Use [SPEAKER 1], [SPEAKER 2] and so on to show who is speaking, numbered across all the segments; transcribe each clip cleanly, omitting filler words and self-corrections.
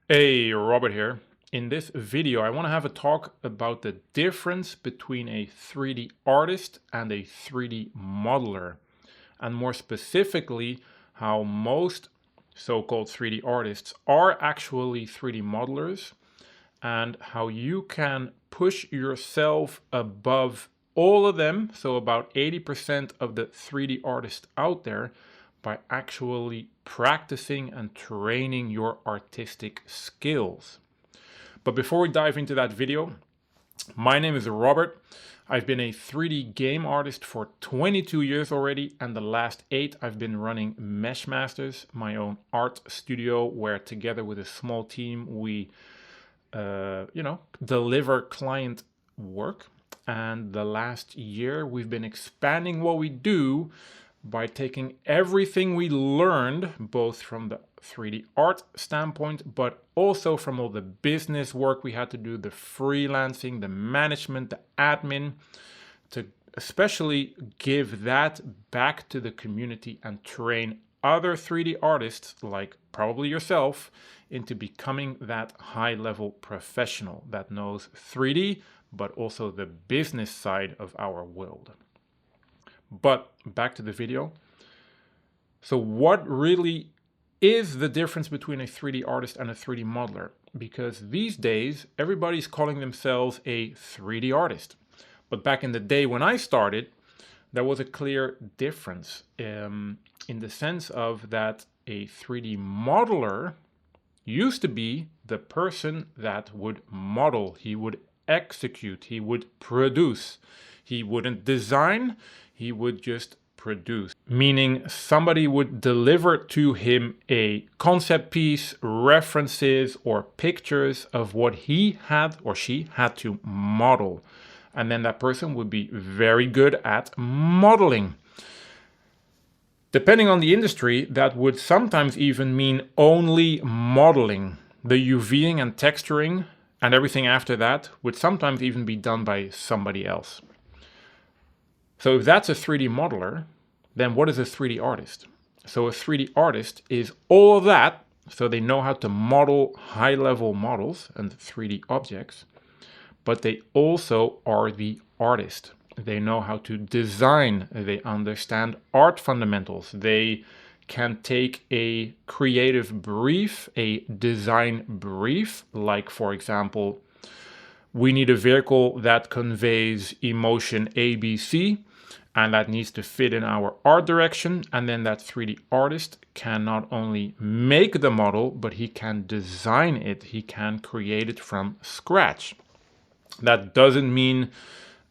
[SPEAKER 1] Hey, Robert here. In this video, I want to have a talk about the difference between a 3D artist and a 3D modeler, and more specifically, how most so-called 3D artists are actually 3D modelers, and how you can push yourself above all of them, so about 80% of the 3D artists out there, by actually practicing and training your artistic skills. But before we dive into that video, my name is Robert. I've been a 3D game artist for 22 years already, and the last 8 I've been running Mesh Masters, my own art studio, where together with a small team we deliver client work. And the last year we've been expanding what we do by taking everything we learned, both from the 3D art standpoint, but also from all the business work we had to do, the freelancing, the management, the admin, to especially give that back to the community and train other 3D artists, like probably yourself, into becoming that high-level professional that knows 3D, but also the business side of our world. But back to the video. So what really is the difference between a 3D artist and a 3D modeler? Because these days, everybody's calling themselves a 3D artist. But back in the day when I started, there was a clear difference in the sense of that a 3D modeler used to be the person that would model, he would execute, he would produce. He wouldn't design, he would just produce. Meaning somebody would deliver to him a concept piece, references, or pictures of what he had or she had to model. And then that person would be very good at modeling. Depending on the industry, that would sometimes even mean only modeling. The UVing and texturing and everything after that would sometimes even be done by somebody else. So if that's a 3D modeler, then what is a 3D artist? So a 3D artist is all of that, so they know how to model high-level models and 3D objects, but they also are the artist. They know how to design, they understand art fundamentals, they can take a creative brief, a design brief, like for example, we need a vehicle that conveys emotion ABC, and that needs to fit in our art direction. And then that 3D artist can not only make the model, but he can design it. He can create it from scratch. That doesn't mean,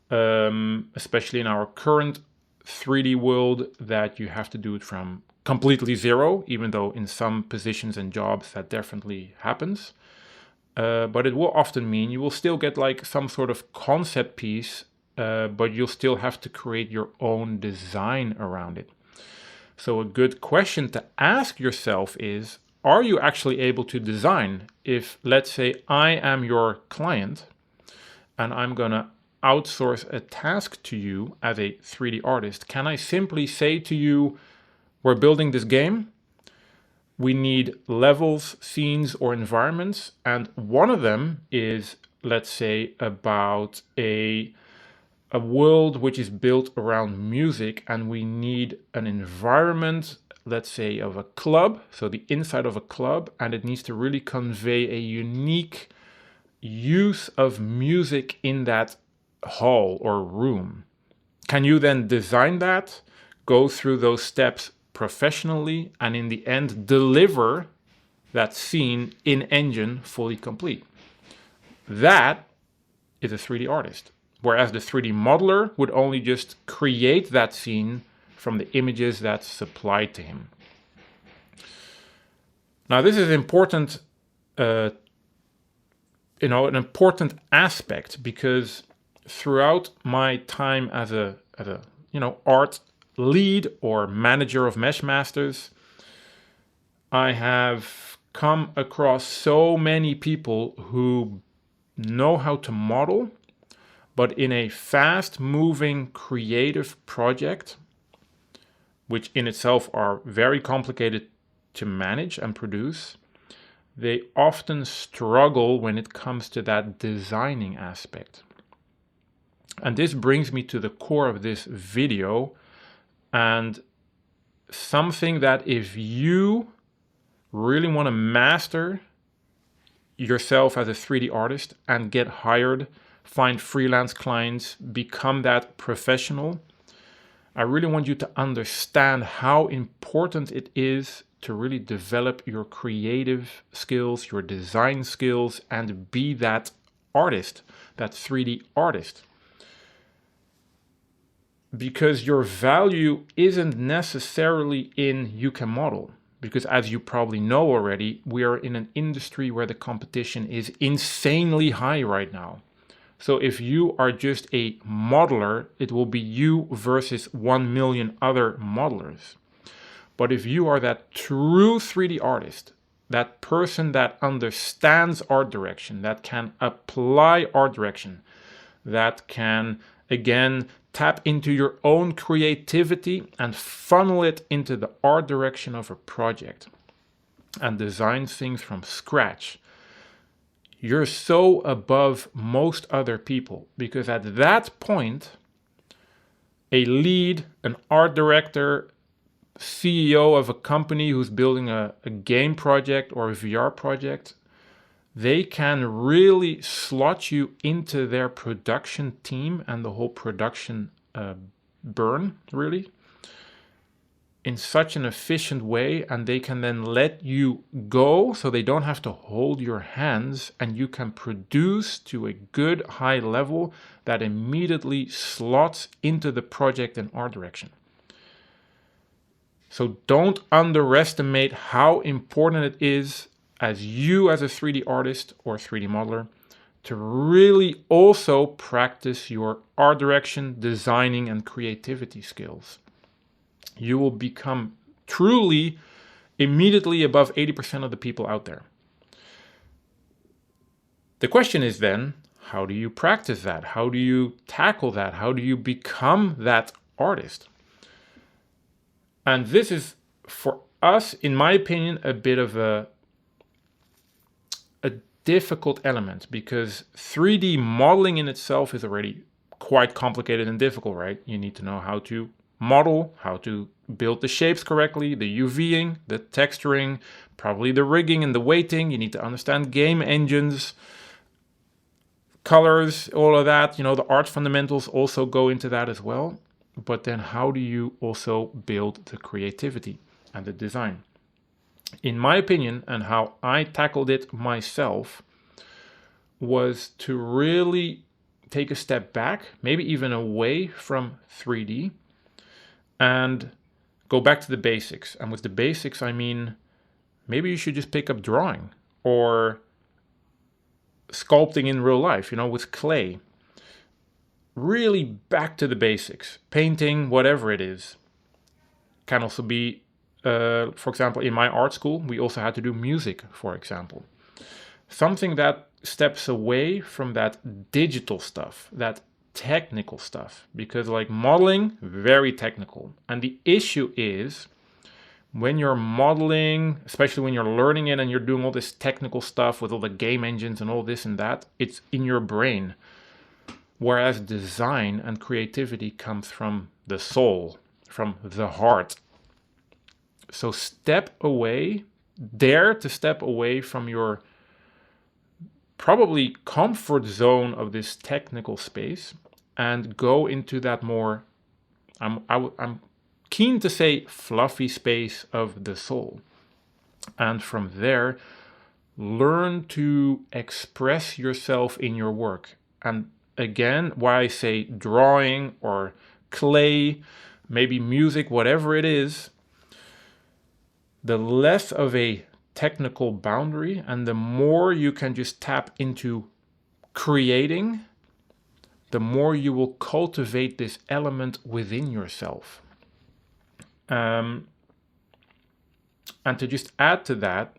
[SPEAKER 1] especially in our current 3D world, that you have to do it from completely zero, even though in some positions and jobs that definitely happens. But it will often mean you will still get like some sort of concept piece, but you'll still have to create your own design around it. So a good question to ask yourself is, are you actually able to design? If, let's say, I am your client and I'm gonna outsource a task to you as a 3D artist, can I simply say to you, we're building this game, we need levels, scenes, or environments, and one of them is, let's say, about a world which is built around music, and we need an environment, let's say, of a club, so the inside of a club, and it needs to really convey a unique use of music in that hall or room. Can you then design that, go through those steps professionally, and in the end deliver that scene in engine fully complete? That is a 3D artist. Whereas the 3D modeler would only just create that scene from the images that's supplied to him. Now this is important, an important aspect, because throughout my time as a art lead or manager of Mesh Masters, I have come across so many people who know how to model, but in a fast-moving creative project, which in itself are very complicated to manage and produce, they often struggle when it comes to that designing aspect. And this brings me to the core of this video, and something that if you really want to master yourself as a 3D artist and get hired, find freelance clients, become that professional, I really want you to understand how important it is to really develop your creative skills, your design skills, and be that artist, that 3D artist. Because your value isn't necessarily in you can model. Because as you probably know already, we are in an industry where the competition is insanely high right now. So if you are just a modeler, it will be you versus 1 million other modelers. But if you are that true 3D artist, that person that understands art direction, that can apply art direction, that can, again, tap into your own creativity and funnel it into the art direction of a project and design things from scratch, you're so above most other people, because at that point, a lead, an art director, CEO of a company who's building a game project or a VR project, they can really slot you into their production team and the whole production burn, really, in such an efficient way, and they can then let you go so they don't have to hold your hands, and you can produce to a good high level that immediately slots into the project and art direction. So don't underestimate how important it is as you as a 3D artist or 3D modeler to really also practice your art direction, designing, and creativity skills. You will become truly immediately above 80% of the people out there. The question is then, how do you practice that? How do you tackle that? How do you become that artist? And this is, for us, in my opinion, a bit of a difficult element, because 3D modeling in itself is already quite complicated and difficult, right? You need to know how to model, how to build the shapes correctly, the UVing, the texturing, probably the rigging and the weighting. You need to understand game engines, colors, all of that. You know, the art fundamentals also go into that as well. But then how do you also build the creativity and the design? In my opinion, and how I tackled it myself, was to really take a step back, maybe even away from 3D, and go back to the basics. And with the basics, I mean, maybe you should just pick up drawing or sculpting in real life, you know, with clay. Really back to the basics. Painting, whatever it is. Can also be, for example, in my art school, we also had to do music, for example. Something that steps away from that digital stuff, that technical stuff, because like modeling, very technical. And the issue is when you're modeling, especially when you're learning it and you're doing all this technical stuff with all the game engines and all this and that, it's in your brain. Whereas design and creativity comes from the soul, from the heart. So step away, dare to step away from your probably comfort zone of this technical space and go into that more, I'm keen to say, fluffy space of the soul. And from there, learn to express yourself in your work. And again, why I say drawing or clay, maybe music, whatever it is, the less of a technical boundary and the more you can just tap into creating, the more you will cultivate this element within yourself. And to just add to that,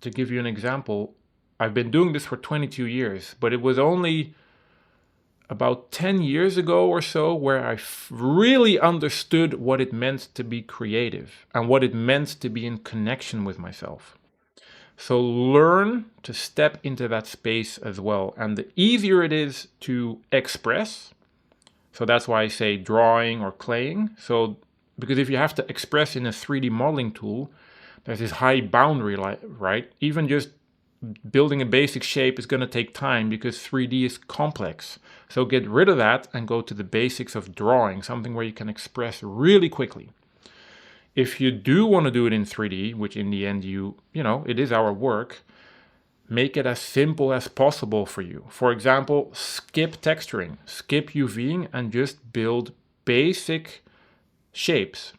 [SPEAKER 1] to give you an example, I've been doing this for 22 years, but it was only about 10 years ago or so where I really understood what it meant to be creative and what it meant to be in connection with myself. So learn to step into that space as well. And the easier it is to express, so that's why I say drawing or claying. So, because if you have to express in a 3D modeling tool, there's this high boundary, right? Even just building a basic shape is going to take time because 3D is complex. So get rid of that and go to the basics of drawing, something where you can express really quickly. If you do want to do it in 3D, which in the end it is our work, make it as simple as possible for you. For example, skip texturing, skip UVing, and just build basic shapes.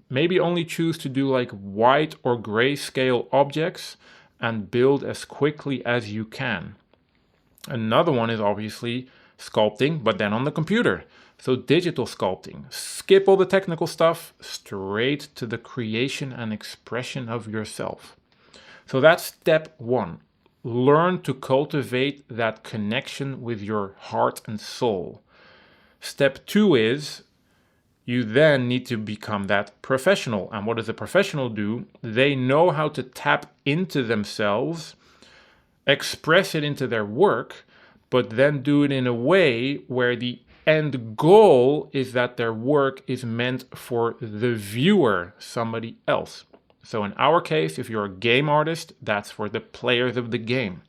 [SPEAKER 1] Maybe only choose to do like white or grayscale objects and build as quickly as you can. Another one is obviously sculpting, but then on the computer. So digital sculpting. Skip all the technical stuff, straight to the creation and expression of yourself. So that's step one. Learn to cultivate that connection with your heart and soul. Step two is you then need to become that professional. And what does a professional do? They know how to tap into themselves, express it into their work, but then do it in a way where the end goal is that their work is meant for the viewer, somebody else. So in our case, if you're a game artist, that's for the players of the game.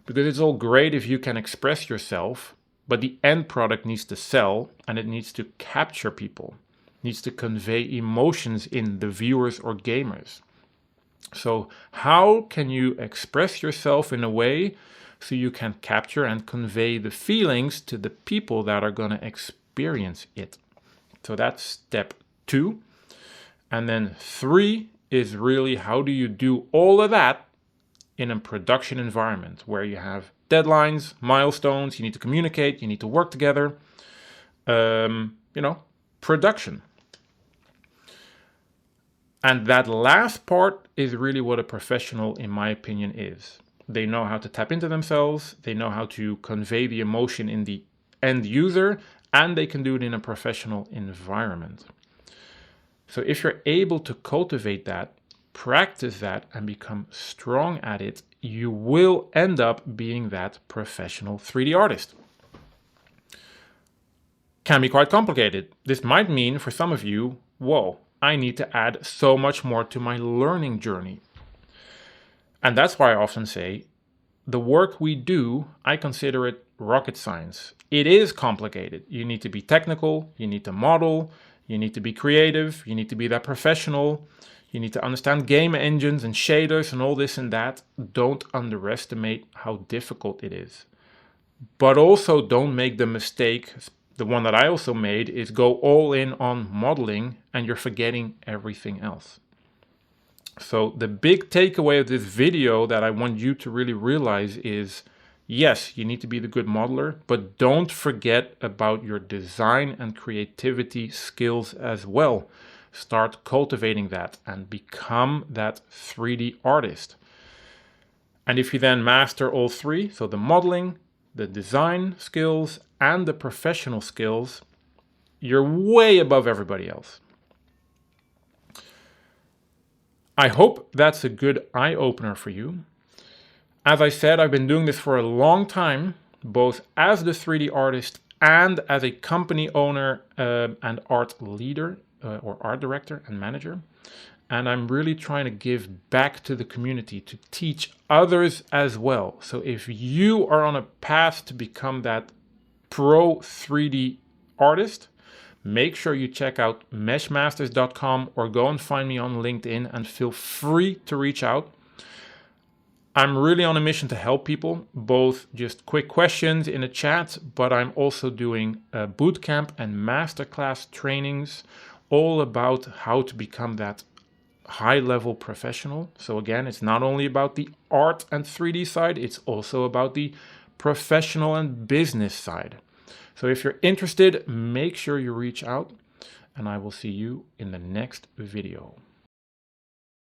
[SPEAKER 1] Because it's all great if you can express yourself, but the end product needs to sell and it needs to capture people, needs to convey emotions in the viewers or gamers. So how can you express yourself in a way so you can capture and convey the feelings to the people that are going to experience it? So that's step two. And then three is really how do you do all of that in a production environment where you have deadlines, milestones, you need to communicate, you need to work together, production. And that last part is really what a professional, in my opinion, is. They know how to tap into themselves, they know how to convey the emotion in the end user, and they can do it in a professional environment. So if you're able to cultivate that, practice that, and become strong at it, you will end up being that professional 3D artist. Can be quite complicated. This might mean for some of you, whoa, I need to add so much more to my learning journey. And that's why I often say, the work we do, I consider it rocket science. It is complicated. You need to be technical, you need to model, you need to be creative, you need to be that professional, you need to understand game engines and shaders and all this and that. Don't underestimate how difficult it is. But also don't make the mistake, the one that I also made, is go all in on modeling and you're forgetting everything else. So the big takeaway of this video that I want you to really realize is, yes, you need to be the good modeler, but don't forget about your design and creativity skills as well. Start cultivating that and become that 3D artist. And if you then master all three, so the modeling, the design skills, and the professional skills, you're way above everybody else. I hope that's a good eye-opener for you. As I said, I've been doing this for a long time, both as the 3D artist and as a company owner and art leader or art director and manager. And I'm really trying to give back to the community, to teach others as well. So if you are on a path to become that pro 3D artist, make sure you check out meshmasters.com or go and find me on LinkedIn and feel free to reach out. I'm really on a mission to help people, both just quick questions in a chat, but I'm also doing bootcamp and masterclass trainings all about how to become that high-level professional. So again, it's not only about the art and 3D side, it's also about the professional and business side. So if you're interested, make sure you reach out, and I will see you in the next video.